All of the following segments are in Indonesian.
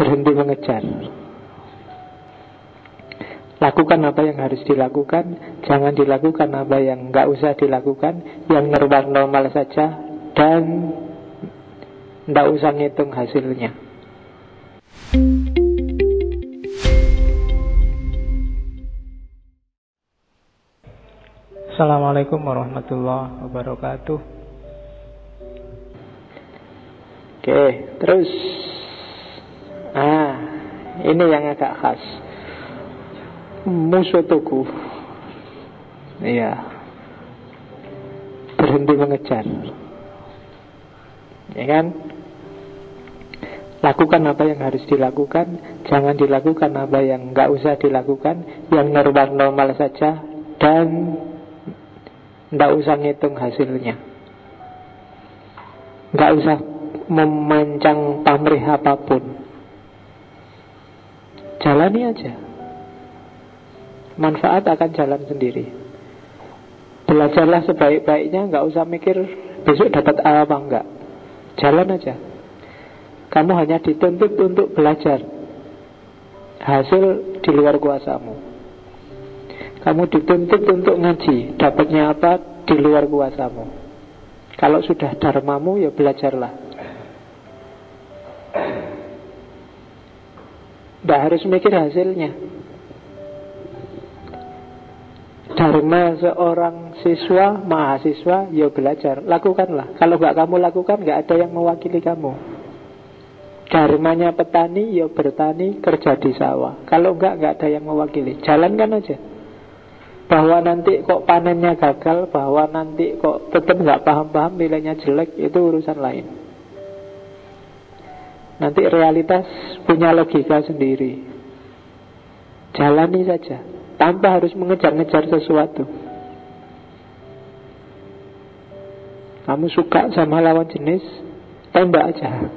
Berhenti mengejar. Lakukan apa yang harus dilakukan, jangan dilakukan apa yang nggak usah dilakukan, yang normal-normal saja, dan nggak usah ngitung hasilnya. Assalamualaikum warahmatullahi wabarakatuh. Oke, terus ini yang agak khas. Musotoku. Iya. Berhenti mengejar. Ya kan? Lakukan apa yang harus dilakukan, jangan dilakukan apa yang nggak usah dilakukan, yang normal-normal saja, dan nggak usah ngitung hasilnya. Nggak usah memancang pamrih apapun. Jalani aja. Manfaat akan jalan sendiri. Belajarlah sebaik-baiknya, nggak usah mikir besok dapat apa enggak. Jalan aja. Kamu hanya dituntut untuk belajar. Hasil di luar kuasamu. Kamu dituntut untuk ngaji. Dapatnya apa di luar kuasamu. Kalau sudah dharmamu, ya belajarlah. Tidak harus mikir hasilnya. Dharma seorang siswa, mahasiswa, ya belajar. Lakukanlah. Kalau nggak kamu lakukan, nggak ada yang mewakili kamu. Dharmanya petani, ya bertani, kerja di sawah. Kalau nggak ada yang mewakili. Jalankan aja. Bahwa nanti kok panennya gagal, bahwa nanti kok tetap nggak paham-paham, nilainya jelek, itu urusan lain. Nanti realitas punya logika sendiri. Jalani saja, tanpa harus mengejar-ngejar sesuatu. Kamu suka sama lawan jenis, tembak aja.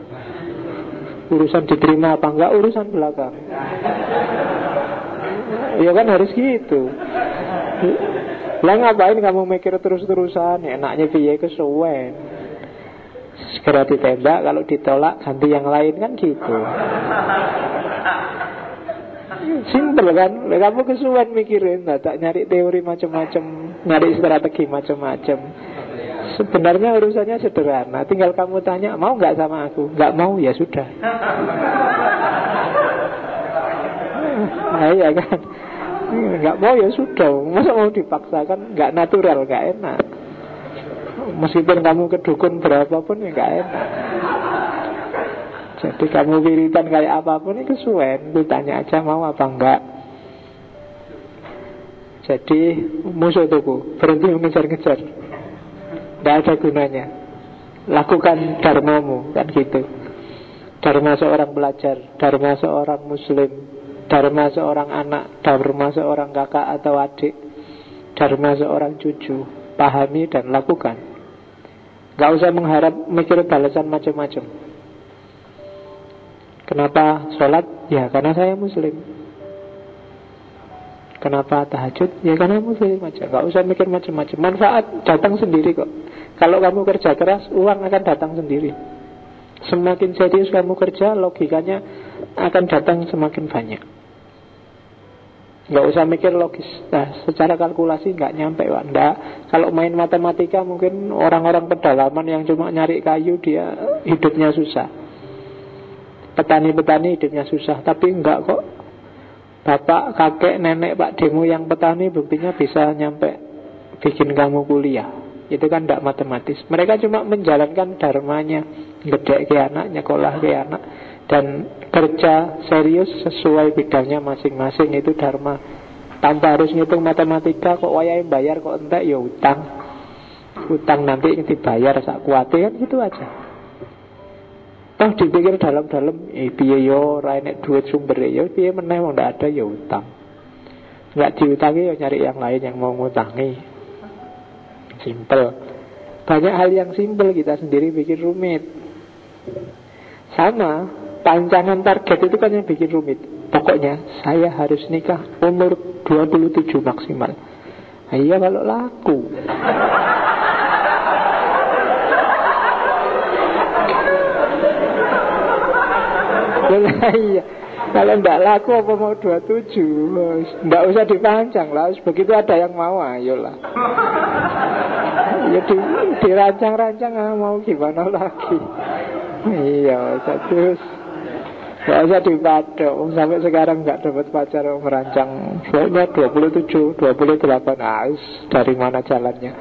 Urusan diterima apa enggak, urusan belakang. Ya kan harus gitu. Lah ngapain kamu mikir terus-terusan? Enaknya piye kesuwen. Segera ditembak, kalau ditolak ganti yang lain, kan gitu. Simple kan? Kamu kesuwen mikirin, tak nyari teori macam-macam, nyari strategi macam-macam. Sebenarnya urusannya sederhana. Tinggal kamu tanya, mau nggak sama aku? Nggak mau, ya sudah. Nah iya kan. Nggak mau ya sudah. Masa mau dipaksakan? Nggak natural, nggak enak. Meskipun kamu ke dukun berapapun, ya nggak enak. Jadi kamu wiritan kayak apapun, itu kesuwen. Ditanya aja mau apa enggak. Jadi musuh tuku, berhenti mengejar-ngejar. Tidak ada gunanya. Lakukan dharmamu, kan gitu. Dharma seorang pelajar, dharma seorang muslim, dharma seorang anak, dharma seorang kakak atau adik, dharma seorang cucu. Pahami dan lakukan. Gak usah mengharap mikir balasan macam-macam. Kenapa sholat? Ya karena saya muslim. Kenapa tahajud? Ya karena muslim aja. Gak usah mikir macam-macam. Manfaat datang sendiri kok. Kalau kamu kerja keras, uang akan datang sendiri. Semakin serius kamu kerja, logikanya akan datang semakin banyak. Gak usah mikir logis. Nah, secara kalkulasi gak nyampe, Pak. Nggak. Kalau main matematika, mungkin orang-orang pedalaman yang cuma nyari kayu, dia hidupnya susah. Petani-petani hidupnya susah. Tapi enggak kok. Bapak, kakek, nenek, pak demo yang petani, buktinya bisa nyampe bikin kamu kuliah. Itu kan tidak matematis. Mereka cuma menjalankan dharmanya, gede ke anak, nyekolah ke anak, dan kerja serius sesuai bidangnya masing-masing. Itu dharma. Tanpa harus ngitung matematika. Kok wayai bayar, kok entek, ya utang. Utang nanti dibayar sak kuate, kan gitu aja. Toh dipikir dalam-dalam, piye yo ora enek duit sumber yo, piye meneh wong ndak ada ya utang. Enggak diutangi ya nyari yang lain yang mau ngutangi. Simple. Banyak hal yang simple kita sendiri bikin rumit. Sama, pancangan target itu kan yang bikin rumit. Pokoknya saya harus nikah umur 27 maksimal. Nah, iya kalau laku. Iya. Kalau tidak laku apa mau 27? Tidak usah dipanjang lah. Begitu ada yang mau, ayolah. Ya dirancang-rancang, mau gimana lagi. Iya, terus nggak usah dipatok. Sampai sekarang nggak dapat pacar, merancang pokoknya 27, 28. Dari mana jalannya?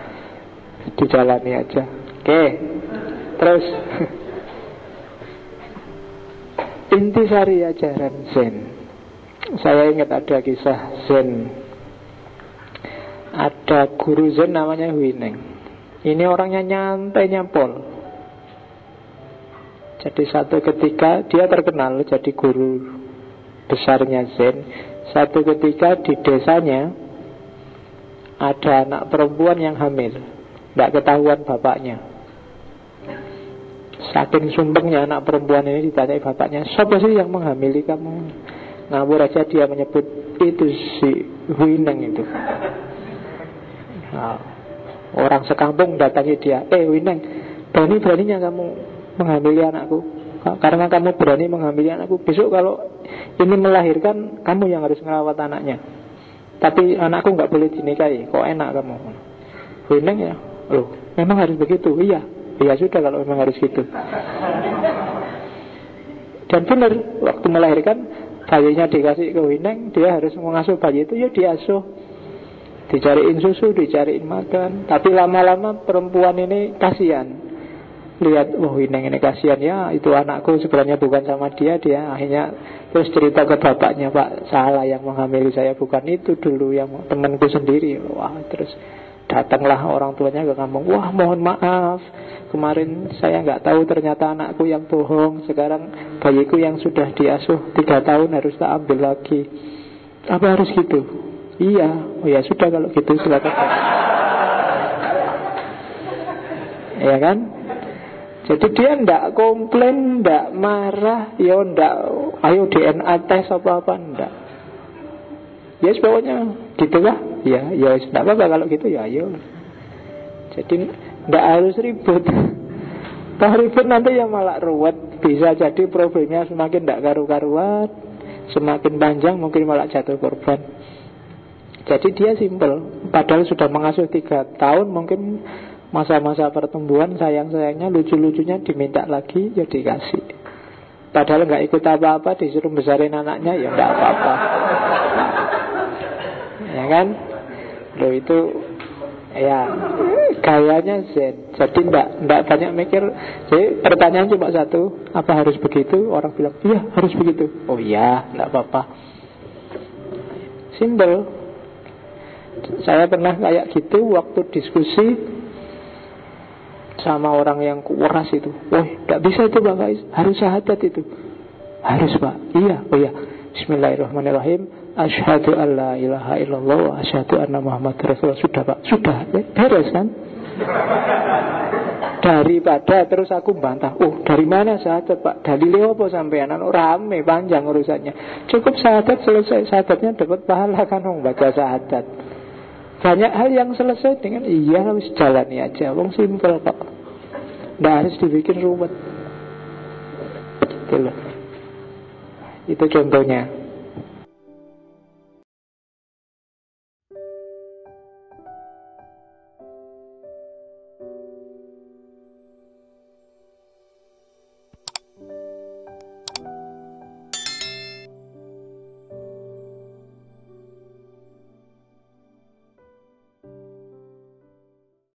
Dijalani aja. Oke. Terus intisari ajaran Zen. Saya ingat ada kisah Zen. Ada guru Zen namanya Huineng. Ini orangnya nyantai nyapol. Jadi satu ketika dia terkenal jadi guru besarnya Zen. Satu ketika di desanya ada anak perempuan yang hamil, tidak ketahuan bapaknya. Saking sumpengnya anak perempuan ini ditanyai bapaknya, siapa sih yang menghamili kamu? Ngawur aja dia menyebut itu si Huineng itu. Nah, orang sekampung datangi dia, Huineng, berani-beraninya kamu menghamili anakku. Karena kamu berani menghamili anakku, besok kalau ini melahirkan, kamu yang harus merawat anaknya. Tapi anakku nggak boleh dinikahi. Kok enak kamu? Huineng ya, loh, memang harus begitu. Iya, ya sudah kalau memang harus gitu. Dan benar, waktu melahirkan bayinya dikasih ke Huineng, dia harus mengasuh bayi itu, ya diasuh, dicariin susu, dicariin makan. Tapi lama-lama perempuan ini kasihan, lihat, Huineng ini kasihan ya, itu anakku sebenarnya bukan sama dia akhirnya terus cerita ke bapaknya, Pak, salah yang menghamili saya, bukan itu dulu, yang temanku sendiri. Wah, terus datanglah orang tuanya ke kampung. Wah, mohon maaf, kemarin saya nggak tahu ternyata anakku yang bohong. Sekarang bayiku yang sudah diasuh 3 tahun harus tak ambil lagi. Apa harus gitu? Iya. Oh ya sudah kalau gitu silakan. Ya kan? Jadi dia ndak komplain, ndak marah, ya ndak ayo DNA tes apa-apa, ndak. Ya yes, pokoknya gitu lah. Ya, ya ndak apa-apa kalau gitu ya ayo. Jadi ndak harus ribut. Kalau ribut nanti ya malah ruwet. Bisa jadi problemnya semakin ndak karu-karuan, semakin panjang mungkin malah jatuh korban. Jadi dia simpel. Padahal sudah mengasuh 3 tahun, mungkin masa-masa pertumbuhan sayang-sayangnya, lucu-lucunya diminta lagi, ya dikasih. Padahal nggak ikut apa-apa, disuruh besarin anaknya, ya nggak apa-apa. Ya kan? Loh itu ya gayanya Zen. Jadi nggak banyak mikir. Jadi pertanyaan cuma satu, apa harus begitu? Orang bilang iya harus begitu. Oh iya, nggak apa-apa. Simple. Saya pernah kayak gitu waktu diskusi sama orang yang keras itu. Wah, tidak bisa itu Pak Faiz, harus syahadat itu. Harus Pak. Iya, oh iya. Bismillahirrahmanirrahim. Asyhadu an la ilaha illallah wa asyhadu anna Muhammad Rasulullah. Sudah Pak, sudah. Beres kan? Daripada terus aku bantah, oh dari mana syahadat Pak? Dalilnya apa sampean? Rame panjang urusannya. Cukup syahadat selesai, syahadatnya dapat pahala kan baca syahadat. Banyak hal yang selesai dengan iya harus jalani aja. Wong simpel kok. Nggak harus dibikin ruwet. Gitu loh. Itu contohnya.